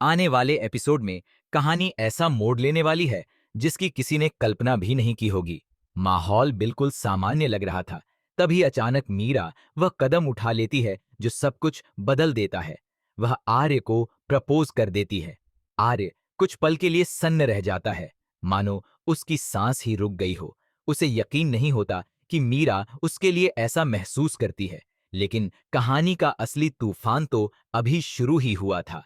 आने वाले एपिसोड में कहानी ऐसा मोड़ लेने वाली है जिसकी किसी ने कल्पना भी नहीं की होगी। माहौल बिल्कुल सामान्य लग रहा था, तभी अचानक मीरा वह कदम उठा लेती है जो सब कुछ बदल देता है। वह आर्य को प्रपोज कर देती है। आर्य कुछ पल के लिए सन्न रह जाता है, मानो उसकी सांस ही रुक गई हो। उसे यकीन नहीं होता कि मीरा उसके लिए ऐसा महसूस करती है, लेकिन कहानी का असली तूफान तो अभी शुरू ही हुआ था।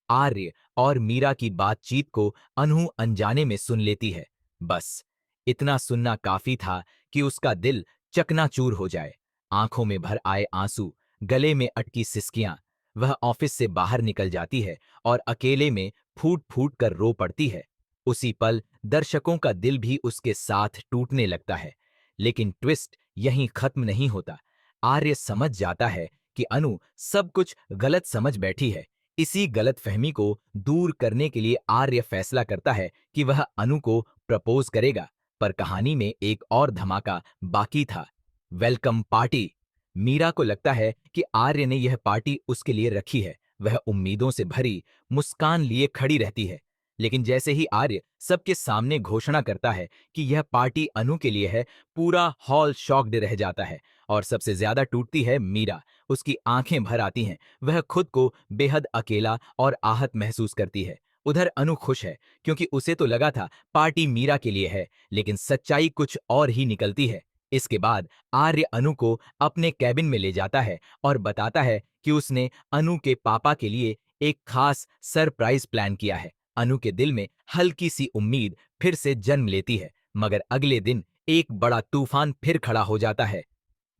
आर्य और मीरा की बातचीत को अनहु अनजाने में सुन लेती है। बस इतना सुनना काफी था कि उसका दिल चकनाचूर हो जाए। आंखों में भर आए आंसू, गले में अटकी सिसकियां। वह ऑफिस से बाहर निकल जाती है और अकेले में फूट फूट कर रो पड़ती है। उसी पल दर्शकों का दिल भी उसके साथ टूटने लगता है। लेकिन ट्विस्ट यहीं खत्म नहीं होता। आर्य समझ जाता है कि अनु सब कुछ गलत समझ बैठी है। इसी गलतफहमी को दूर करने के लिए आर्य फैसला करता है कि वह अनु को प्रपोज करेगा। पर कहानी में एक और धमाका बाकी था। Welcome party. मीरा को लगता है कि आर्य ने यह पार्टी उसके लिए रखी है। वह उम्मीदों से भरी मुस्कान लिए खड़ी रहती है। लेकिन जैसे ही आर्य सबके सामने घोषणा करता है कि यह पार्टी अनु के लिए है, पूरा हॉल शॉक्ड रह जाता है। और सबसे ज्यादा टूटती है मीरा। उसकी आंखें भर आती हैं। वह खुद को बेहद अकेला और आहत महसूस करती है। उधर अनु खुश है क्योंकि उसे तो लगा था पार्टी मीरा के लिए है, लेकिन सच्चाई कुछ और ही निकलती है। इसके बाद आर्य अनु को अपने कैबिन में ले जाता है और बताता है कि उसने अनु के पापा के लिए एक खास सरप्राइज प्लान किया है। अनु के दिल में हल्की सी उम्मीद फिर से जन्म लेती है, मगर अगले दिन एक बड़ा तूफान फिर खड़ा हो जाता है।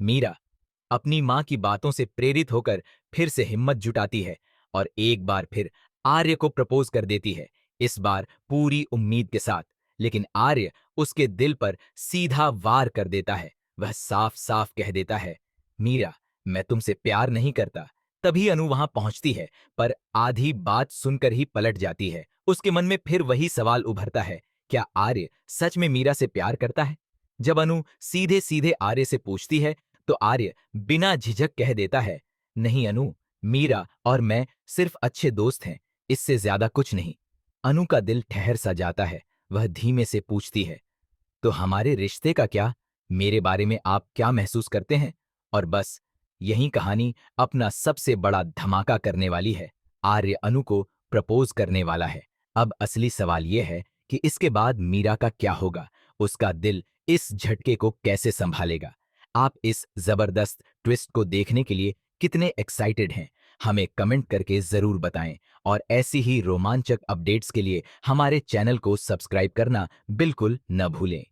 मीरा अपनी मां की बातों से प्रेरित होकर फिर से हिम्मत जुटाती है और एक बार फिर आर्य को प्रपोज कर देती है, इस बार पूरी उम्मीद के साथ। लेकिन आर्य उसके दिल पर सीधा वार कर देता है। वह साफ साफ कह देता है, मीरा, मैं तुमसे प्यार नहीं करता। तभी अनु वहां पहुंचती है, पर आधी बात सुनकर ही पलट जाती है। उसके मन में फिर वही सवाल उभरता है, क्या आर्य सच में मीरा से प्यार करता है? जब अनु सीधे सीधे आर्य से पूछती है तो आर्य बिना झिझक कह देता है, नहीं अनु, मीरा और मैं सिर्फ अच्छे दोस्त हैं, इससे ज्यादा कुछ नहीं। अनु का दिल ठहर सा जाता है। वह धीमे से पूछती है, तो हमारे रिश्ते का क्या? मेरे बारे में आप क्या महसूस करते हैं? और बस यही कहानी अपना सबसे बड़ा धमाका करने वाली है। आर्य अनु को प्रपोज करने वाला है। अब असली सवाल यह है कि इसके बाद मीरा का क्या होगा? उसका दिल इस झटके को कैसे संभालेगा? आप इस जबरदस्त ट्विस्ट को देखने के लिए कितने एक्साइटेड हैं? हमें कमेंट करके जरूर बताएं और ऐसी ही रोमांचक अपडेट्स के लिए हमारे चैनल को सब्सक्राइब करना बिल्कुल न भूलें।